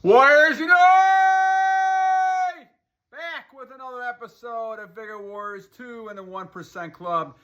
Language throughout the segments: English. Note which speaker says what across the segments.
Speaker 1: Warriors Unite! Back with another episode of Vigor Warriors 2 and the 1% Club.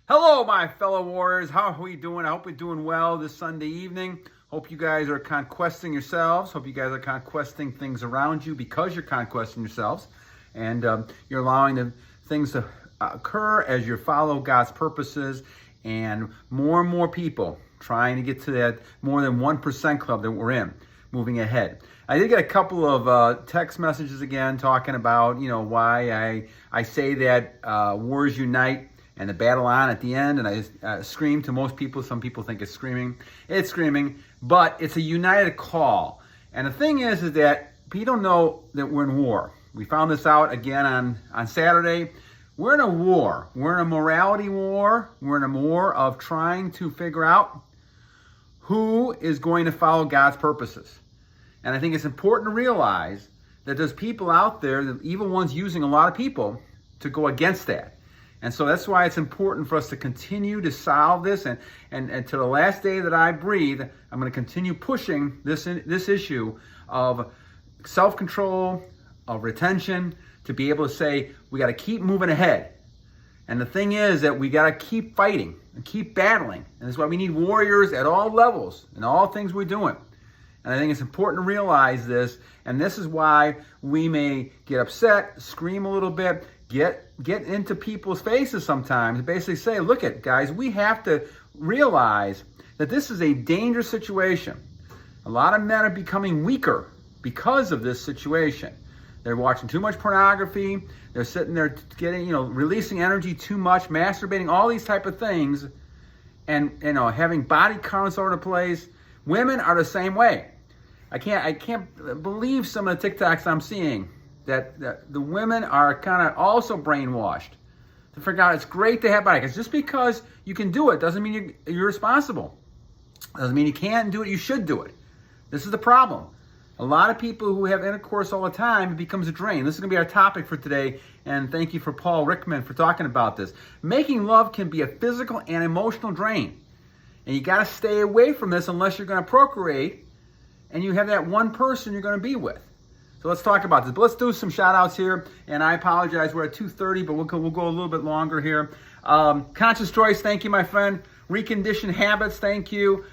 Speaker 1: Hello, my fellow Warriors. How are we doing? I hope we're doing well this Sunday evening. Hope you guys are conquesting yourselves. Hope you guys are conquesting things around you because you're conquesting yourselves. And you're allowing the things to occur as you follow God's purposes. And more people trying to get to that more than 1% club that we're in, moving ahead. I did get a couple of text messages again talking about, why I say that Warriors Unite and the battle on at the end, and I scream to most people. Some people think it's screaming. It's screaming, but it's a united call. And the thing is that people know that we're in war. We found this out again on Saturday. We're in a war. We're in a morality war. We're in a war of trying to figure out who is going to follow God's purposes. And I think it's important to realize that there's people out there, the evil ones using a lot of people to go against that. And so that's why it's important for us to continue to solve this. And to the last day that I breathe, I'm going to continue pushing this issue of self-control, of retention, to be able to say, we got to keep moving ahead. And the thing is that we got to keep fighting and keep battling. And that's why we need warriors at all levels in all things we're doing. And I think it's important to realize this. And this is why we may get upset, scream a little bit, get into people's faces sometimes, and basically say, look at guys, we have to realize that this is a dangerous situation. A lot of men are becoming weaker because of this situation. They're watching too much pornography. They're sitting there getting, releasing energy too much, masturbating, all these type of things, and having body counts all over the place. Women are the same way. I can't believe some of the TikToks I'm seeing that the women are kind of also brainwashed to figure out it's great to have body counts. Just because you can do it doesn't mean you're responsible. Doesn't mean you can't do it. You should do it. This is the problem. A lot of people who have intercourse all the time, it becomes a drain. This is going to be our topic for today, and thank you for Paul Rickman for talking about this. Making love can be a physical and emotional drain, and you got to stay away from this unless you're going to procreate, and you have that one person you're going to be with. So let's talk about this. But let's do some shout-outs here, and I apologize. We're at 2:30, but we'll go a little bit longer here. Conscious Choice, thank you, my friend. Reconditioned Habits, thank you.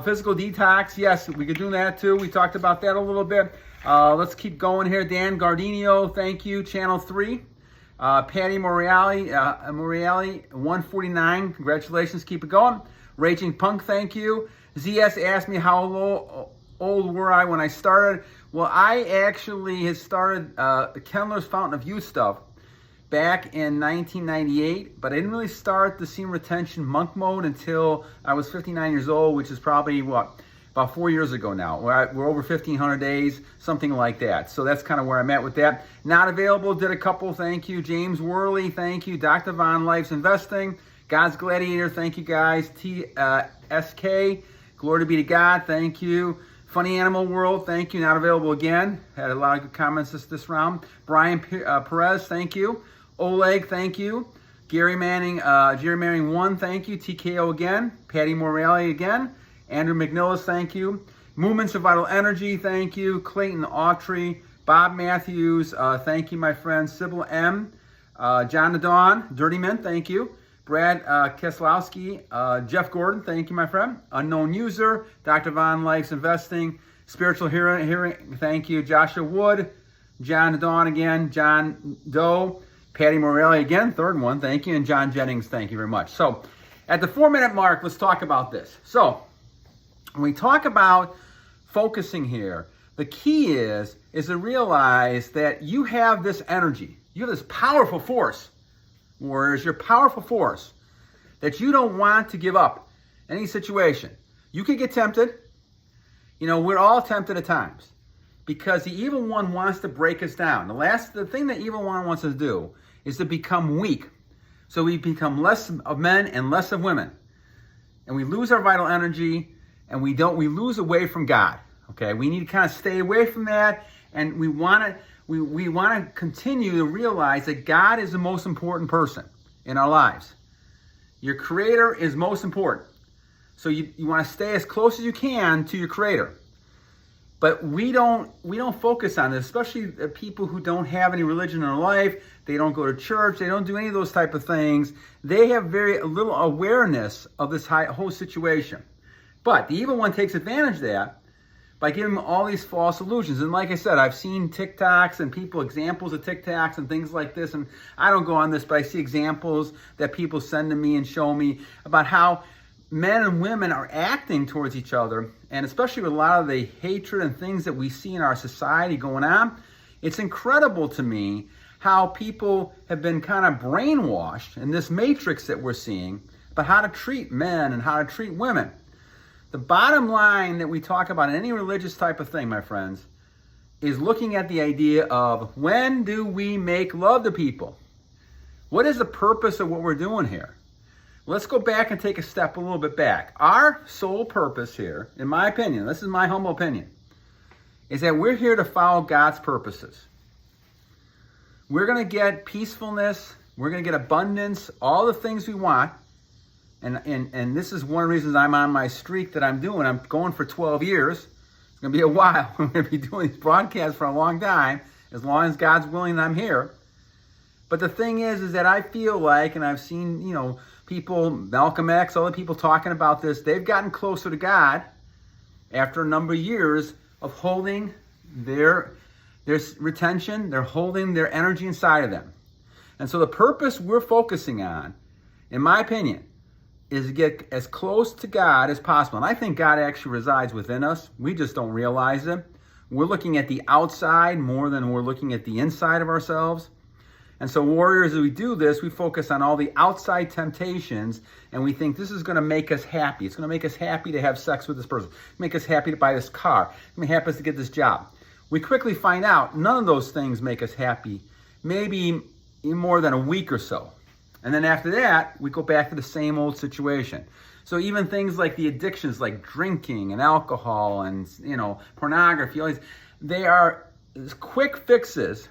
Speaker 1: Physical Detox, yes, we could do that too. We talked about that a little bit. Let's keep going here. Dan Gardino, thank you. Channel 3. Paddy Moriarity, 149, congratulations, keep it going. Raging Punk, thank you. ZS asked me how old were I when I started. Well, I actually had started the Kendler's Fountain of Youth stuff back in 1998, but I didn't really start the Semen Retention monk mode until I was 59 years old, which is probably, about 4 years ago now. We're over 1,500 days, something like that. So that's kind of where I'm at with that. Not available, did a couple, thank you. James Worley, thank you. Dr. Von Life's Investing. God's Gladiator, thank you guys. TSK, glory be to God, thank you. Funny Animal World, thank you. Not available again. Had a lot of good comments this round. Brian Peraz, thank you. Oleg, thank you. Gerry Manning1, thank you. TKO again. Paddy Moriarity again. Andrew McNelis, thank you. Movements of Vital Energy, thank you. Clayton Autry. Bob Matthews, thank you, my friend. Sihle M. Jon the Dawn. Dirty Men, thank you. Brad Keselowski. Jeff Gordon, thank you, my friend. Unknown User. Dr. Von Life's Investing. Spiritual Hearing, thank you. Joshua Wood. Jon the Dawn again. Jon Doe. Paddy Moriarity again, third one, thank you. And Jon Jennings, thank you very much. So at the 4-minute mark, let's talk about this. So when we talk about focusing here, the key is to realize that you have this energy. You have this powerful force, warriors, your powerful force that you don't want to give up any situation. You could get tempted. We're all tempted at times because the evil one wants to break us down. The thing the evil one wants us to do is to become weak. So we become less of men and less of women. And we lose our vital energy and we lose away from God. Okay, we need to kind of stay away from that, and we want to continue to realize that God is the most important person in our lives. Your Creator is most important. So you want to stay as close as you can to your Creator. But we don't focus on this, especially people who don't have any religion in their life. They don't go to church. They don't do any of those type of things. They have very little awareness of this whole situation. But the evil one takes advantage of that by giving them all these false illusions. And like I said, I've seen TikToks and examples of TikToks and things like this. And I don't go on this, but I see examples that people send to me and show me about how men and women are acting towards each other. And especially with a lot of the hatred and things that we see in our society going on, it's incredible to me how people have been kind of brainwashed in this matrix that we're seeing about how to treat men and how to treat women. The bottom line that we talk about in any religious type of thing, my friends, is looking at the idea of when do we make love to people? What is the purpose of what we're doing here? Let's go back and take a step a little bit back. Our sole purpose here, in my opinion, this is my humble opinion, is that we're here to follow God's purposes. We're going to get peacefulness. We're going to get abundance, all the things we want. And this is one of the reasons I'm on my streak that I'm doing. I'm going for 12 years. It's going to be a while. I'm going to be doing these broadcasts for a long time, as long as God's willing and I'm here. But the thing is that I feel like, and I've seen, people, Malcolm X, other people talking about this, they've gotten closer to God after a number of years of holding their retention, they're holding their energy inside of them. And so the purpose we're focusing on, in my opinion, is to get as close to God as possible. And I think God actually resides within us. We just don't realize it. We're looking at the outside more than we're looking at the inside of ourselves. And so warriors, as we do this, we focus on all the outside temptations, and we think this is going to make us happy. It's going to make us happy to have sex with this person. Make us happy to buy this car. Make us happy to get this job. We quickly find out none of those things make us happy, maybe in more than a week or so. And then after that, we go back to the same old situation. So even things like the addictions, like drinking and alcohol and pornography, they are quick fixes,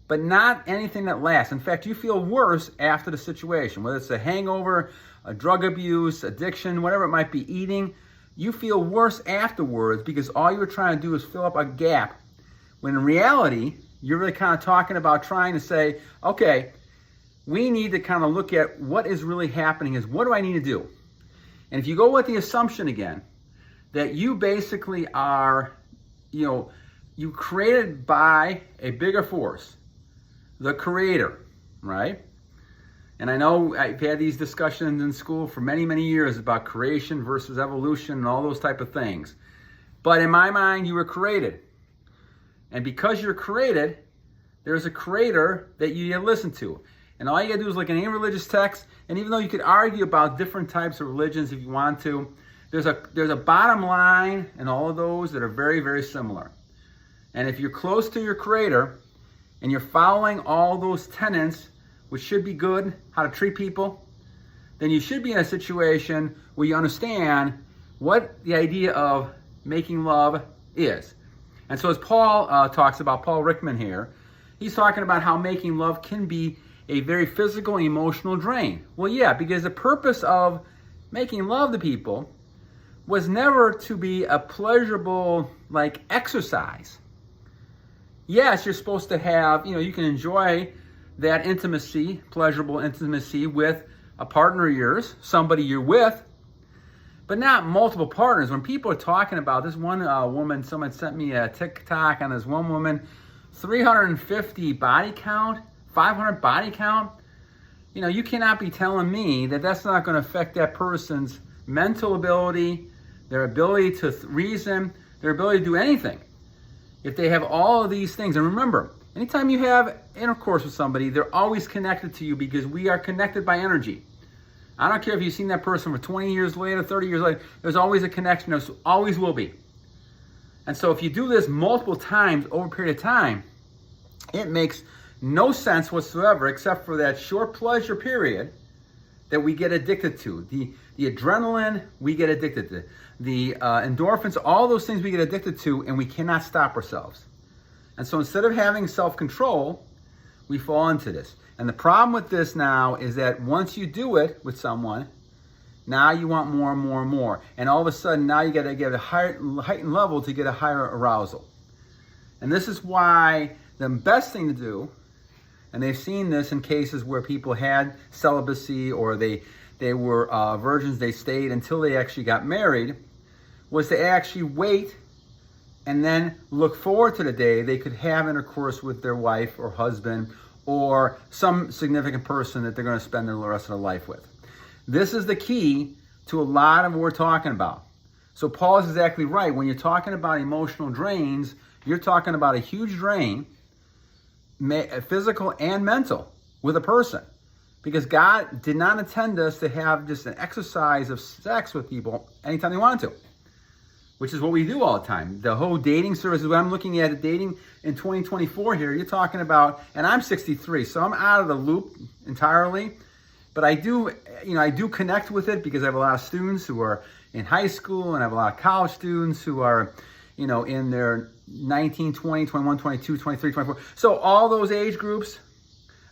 Speaker 1: but not anything that lasts. In fact, you feel worse after the situation, whether it's a hangover, a drug abuse, addiction, whatever it might be, eating. You feel worse afterwards because all you're trying to do is fill up a gap. When in reality, you're really kind of talking about trying to say, okay, we need to kind of look at what is really happening is what do I need to do? And if you go with the assumption again, that you basically are, you created by a bigger force, the creator, right? And I know I've had these discussions in school for many, many years about creation versus evolution and all those type of things. But in my mind, you were created. And because you're created, there's a creator that you need to listen to. And all you gotta do is look at any religious text, and even though you could argue about different types of religions if you want to, there's a bottom line in all of those that are very, very similar. And if you're close to your creator, and you're following all those tenets, which should be good, how to treat people, then you should be in a situation where you understand what the idea of making love is. And so as Paul talks about, Paul Rickman here, he's talking about how making love can be a very physical and emotional drain. Well, yeah, because the purpose of making love to people was never to be a pleasurable, exercise. Yes, you're supposed to have, you can enjoy that intimacy, pleasurable intimacy with a partner of yours, somebody you're with, but not multiple partners. When people are talking about this one woman, someone sent me a TikTok on this one woman, 350 body count, 500 body count. You cannot be telling me that that's not going to affect that person's mental ability, their ability to reason, their ability to do anything. If they have all of these things, and remember, anytime you have intercourse with somebody, they're always connected to you because we are connected by energy. I don't care if you've seen that person for 20 years later, 30 years later, there's always a connection, there always will be. And so if you do this multiple times over a period of time, it makes no sense whatsoever except for that short pleasure period that we get addicted to. The adrenaline we get addicted to. The endorphins, all those things we get addicted to, and we cannot stop ourselves. And so instead of having self-control, we fall into this. And the problem with this now is that once you do it with someone, Now you want more and more and more. And all of a sudden, now you got to get a heightened level to get a higher arousal. And this is why the best thing to do, and they've seen this in cases where people had celibacy or they were virgins, they stayed until they actually got married, was to actually wait and then look forward to the day they could have intercourse with their wife or husband or some significant person that they're going to spend the rest of their life with. This is the key to a lot of what we're talking about. So Paul is exactly right. When you're talking about emotional drains, you're talking about a huge drain, physical and mental, with a person. Because God did not intend us to have just an exercise of sex with people anytime they wanted to, which is what we do all the time. The whole dating service, when I'm looking at it, dating in 2024 here, you're talking about, and I'm 63, so I'm out of the loop entirely. But I do connect with it because I have a lot of students who are in high school, and I have a lot of college students who are, in their 19, 20, 21, 22, 23, 24. So all those age groups,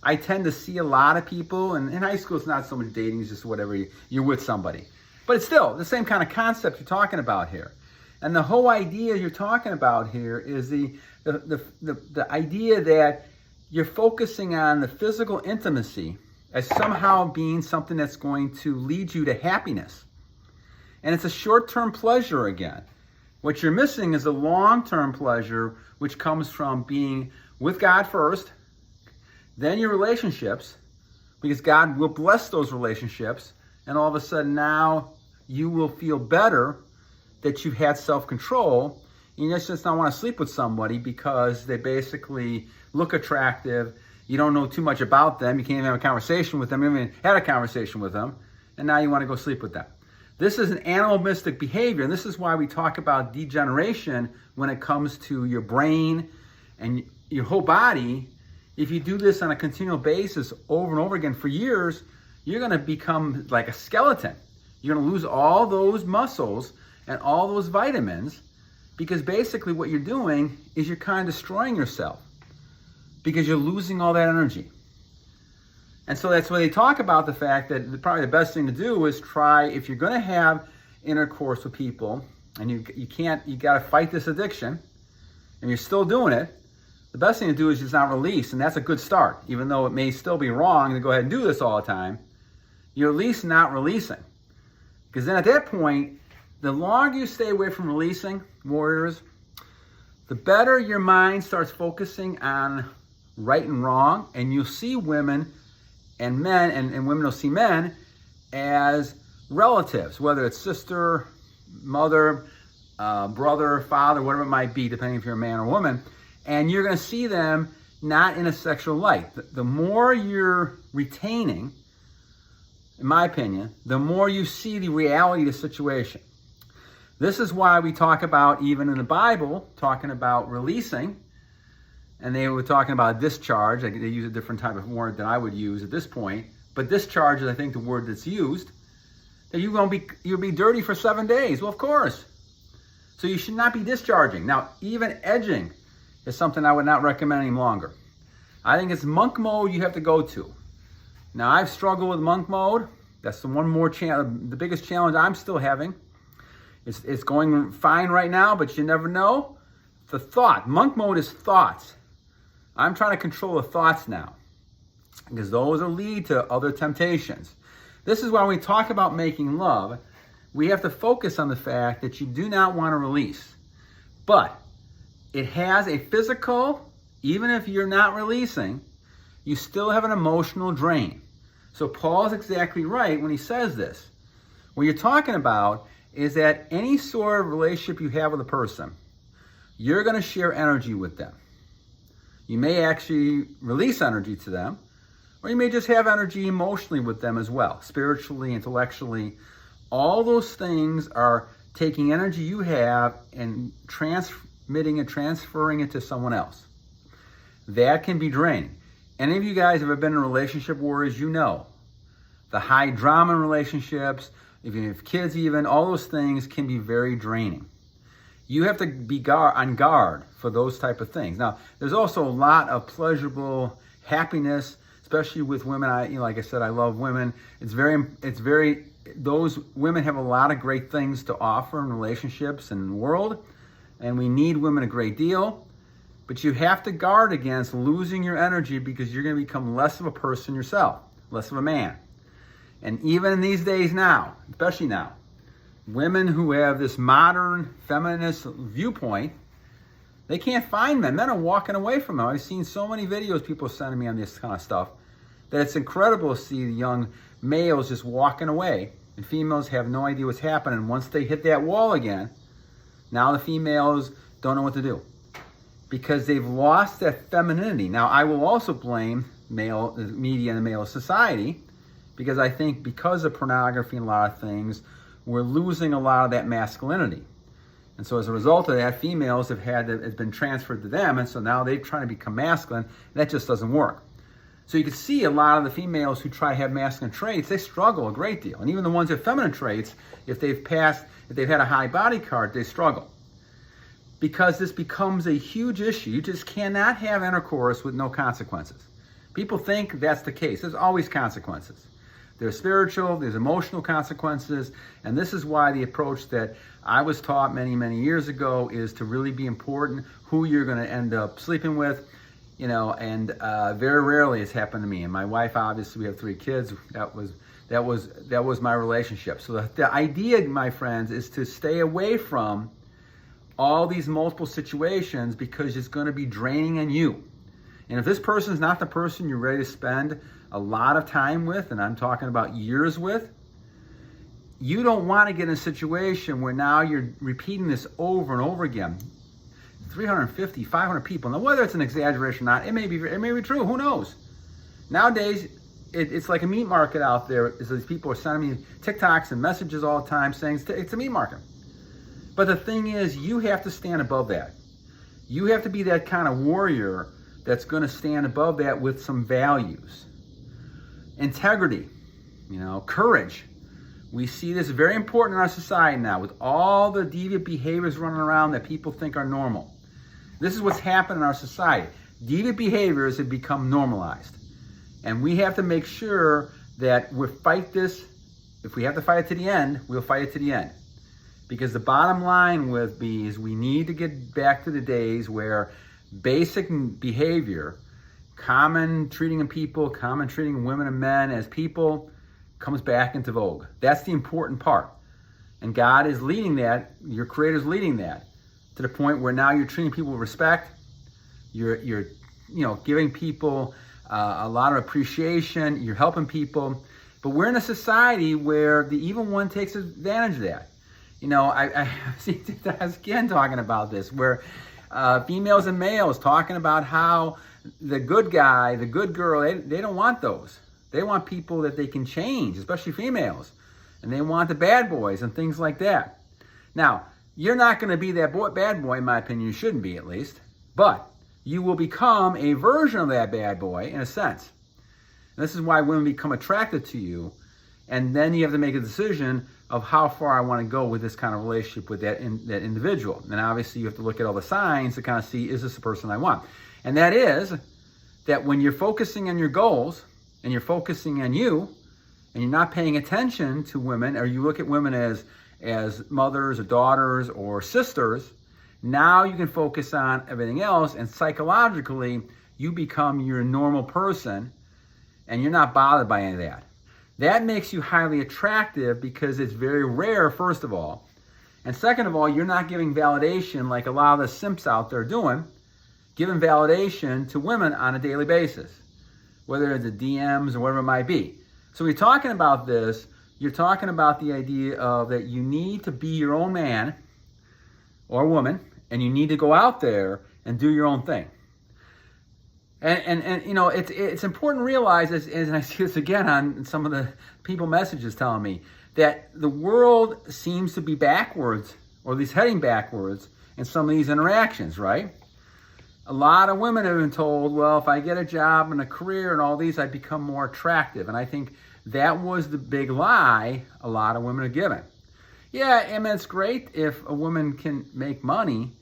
Speaker 1: I tend to see a lot of people, and in high school it's not so much dating, it's just whatever, you're with somebody. But it's still the same kind of concept you're talking about here. And the whole idea you're talking about here is the idea that you're focusing on the physical intimacy as somehow being something that's going to lead you to happiness. And it's a short-term pleasure again. What you're missing is a long-term pleasure, which comes from being with God first, then your relationships, because God will bless those relationships, and all of a sudden now you will feel better that you've had self-control, and you just don't want to sleep with somebody because they basically look attractive, you don't know too much about them, you can't even have a conversation with them, you haven't even had a conversation with them, and now you want to go sleep with them. This is an animalistic behavior, and this is why we talk about degeneration when it comes to your brain and your whole body. If you do this on a continual basis over and over again for years, you're going to become like a skeleton. You're going to lose all those muscles and all those vitamins, because basically what you're doing is you're kind of destroying yourself because you're losing all that energy. And so that's why they talk about the fact that probably the best thing to do is try, if you're going to have intercourse with people and you got to fight this addiction and you're still doing it, the best thing to do is just not release. And that's a good start. Even though it may still be wrong to go ahead and do this all the time, you're at least not releasing. Because then at that point, the longer you stay away from releasing, warriors, the better your mind starts focusing on right and wrong. And you'll see women and men, and women will see men as relatives, whether it's sister, mother, brother, father, whatever it might be, depending if you're a man or woman. And you're going to see them not in a sexual light. The more you're retaining, in my opinion, the more you see the reality of the situation. This is why we talk about, even in the Bible, talking about releasing, and they were talking about discharge. They use a different type of word than I would use at this point, but discharge is, I think, the word that's used. That you'll be dirty for 7 days. Well, of course. So you should not be discharging. Now, even edging is something I would not recommend any longer. I think it's monk mode you have to go to. Now, I've struggled with monk mode. That's the biggest challenge I'm still having. It's going fine right now, but you never know. The thought, monk mode is thoughts. I'm trying to control the thoughts now, because those will lead to other temptations. This is why we talk about making love. We have to focus on the fact that you do not want to release. But it has a physical, even if you're not releasing, you still have an emotional drain. So Paul's exactly right when he says this. What you're talking about is that any sort of relationship you have with a person, you're going to share energy with them. You may actually release energy to them, or you may just have energy emotionally with them as well, spiritually, intellectually. All those things are taking energy you have and transmitting and transferring it to someone else. That can be draining. Any of you guys have ever been in relationship warriors, you know. The high drama in relationships, if you have kids even, all those things can be very draining. You have to be on guard for those type of things. Now, there's also a lot of pleasurable happiness, especially with women. Like I said, I love women. It's very those women have a lot of great things to offer in relationships and the world, and we need women a great deal. But you have to guard against losing your energy, because you're going to become less of a person yourself, less of a man. And even in these days now, especially now, women who have this modern feminist viewpoint, they can't find men. Men are walking away from them. I've seen so many videos people sending me on this kind of stuff that it's incredible to see the young males just walking away, and females have no idea what's happening. Once they hit that wall again, now the females don't know what to do, because they've lost that femininity. Now, I will also blame male media and the male society, because I think because of pornography and a lot of things, we're losing a lot of that masculinity. And so as a result of that, females it's been transferred to them, and so now they're trying to become masculine, and that just doesn't work. So you can see a lot of the females who try to have masculine traits, they struggle a great deal. And even the ones with feminine traits, if they've had a high body count, they struggle. Because this becomes a huge issue. You just cannot have intercourse with no consequences. People think that's the case. There's always consequences. There's spiritual, there's emotional consequences, and this is why the approach that I was taught many, many years ago is to really be important who you're going to end up sleeping with, and very rarely it's happened to me. And my wife, obviously, we have 3 kids. That was my relationship. So the idea, my friends, is to stay away from all these multiple situations, because it's going to be draining on you. And if this person is not the person you're ready to spend a lot of time with, and I'm talking about years with, you don't want to get in a situation where now you're repeating this over and over again. 350, 500 people. Now, whether it's an exaggeration or not, it may be true. Who knows? Nowadays, it's like a meat market out there. These people are sending me TikToks and messages all the time saying it's a meat market. But the thing is, you have to stand above that. You have to be that kind of warrior that's going to stand above that with some values. Integrity, courage. We see this very important in our society now, with all the deviant behaviors running around that people think are normal. This is what's happened in our society. Deviant behaviors have become normalized. And we have to make sure that we fight this. If we have to fight it to the end, we'll fight it to the end. Because the bottom line with me is we need to get back to the days where basic behavior, common treating of people, common treating women and men as people, comes back into vogue. That's the important part. And God is leading that, your Creator is leading that, to the point where now you're treating people with respect, you're giving people a lot of appreciation, you're helping people. But we're in a society where the evil one takes advantage of that. I see TikToks again talking about this, where females and males talking about how the good guy, the good girl, they don't want those. They want people that they can change, especially females. And they want the bad boys and things like that. Now, you're not going to be that bad boy, in my opinion. You shouldn't be, at least. But you will become a version of that bad boy, in a sense. And this is why women become attracted to you. And then you have to make a decision of how far I want to go with this kind of relationship with that individual. And obviously you have to look at all the signs to kind of see, is this the person I want? And that is that when you're focusing on your goals and you're focusing on you and you're not paying attention to women, or you look at women as mothers or daughters or sisters, now you can focus on everything else, and psychologically you become your normal person and you're not bothered by any of that. That makes you highly attractive because it's very rare, first of all. And second of all, you're not giving validation like a lot of the simps out there doing, giving validation to women on a daily basis, whether it's the DMs or whatever it might be. So when you're talking about this, you're talking about the idea of that you need to be your own man or woman, and you need to go out there and do your own thing. And it's important to realize, and I see this again on some of the people messages telling me, that the world seems to be backwards, or at least heading backwards, in some of these interactions, right? A lot of women have been told, well, if I get a job and a career and all these, I become more attractive. And I think that was the big lie a lot of women are given. Yeah, I mean, it's great if a woman can make money,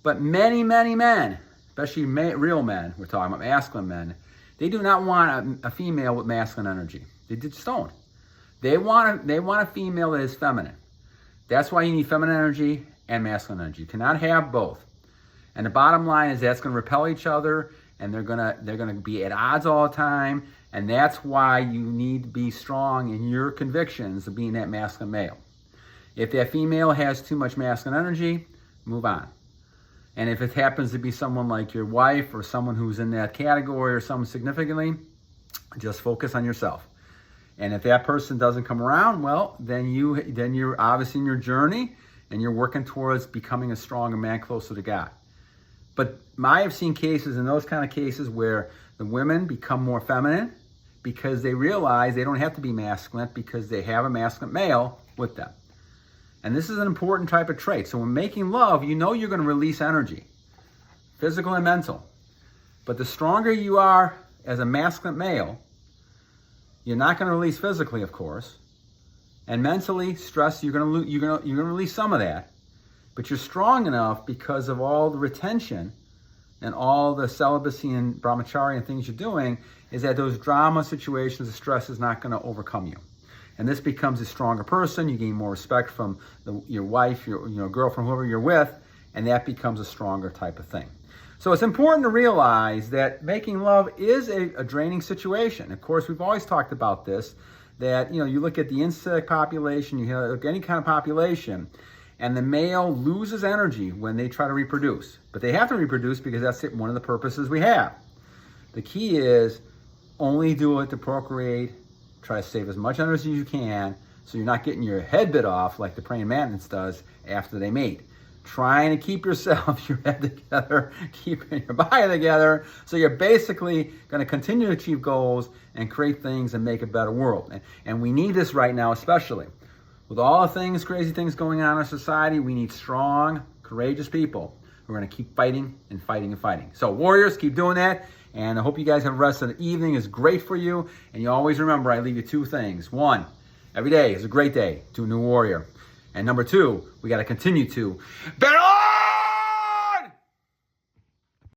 Speaker 1: but many, many men, especially real men, we're talking about masculine men, they do not want a female with masculine energy. They just don't. They want a female that is feminine. That's why you need feminine energy and masculine energy. You cannot have both. And the bottom line is that's going to repel each other, and they're gonna be at odds all the time. And that's why you need to be strong in your convictions of being that masculine male. If that female has too much masculine energy, move on. And if it happens to be someone like your wife or someone who's in that category or someone significantly, just focus on yourself. And if that person doesn't come around, well, then you're obviously in your journey and you're working towards becoming a stronger man closer to God. But I have seen cases, in those kind of cases, where the women become more feminine because they realize they don't have to be masculine because they have a masculine male with them. And this is an important type of trait. So when making love, you know you're going to release energy, physical and mental. But the stronger you are as a masculine male, you're not going to release physically, of course. And mentally, stress, you're going to release some of that. But you're strong enough because of all the retention and all the celibacy and brahmacharya and things you're doing, is that those drama situations, the stress is not going to overcome you. And this becomes a stronger person. You gain more respect from your wife, your girlfriend, whoever you're with, and that becomes a stronger type of thing. So it's important to realize that making love is a draining situation. Of course, we've always talked about this, that you look at the insect population, you look at any kind of population, and the male loses energy when they try to reproduce. But they have to reproduce because that's one of the purposes we have. The key is only do it to procreate. Try to save as much energy as you can so you're not getting your head bit off like the praying mantis does after they mate. Trying to keep yourself, your head together, keeping your body together, so you're basically going to continue to achieve goals and create things and make a better world. And we need this right now, especially. With all the things, crazy things going on in our society, we need strong, courageous people who are going to keep fighting and fighting and fighting. So warriors, keep doing that. And I hope you guys have the rest of the evening is great for you. And you always remember, I leave you two things. One, every day is a great day to a new warrior. And number two, we got to continue to bet on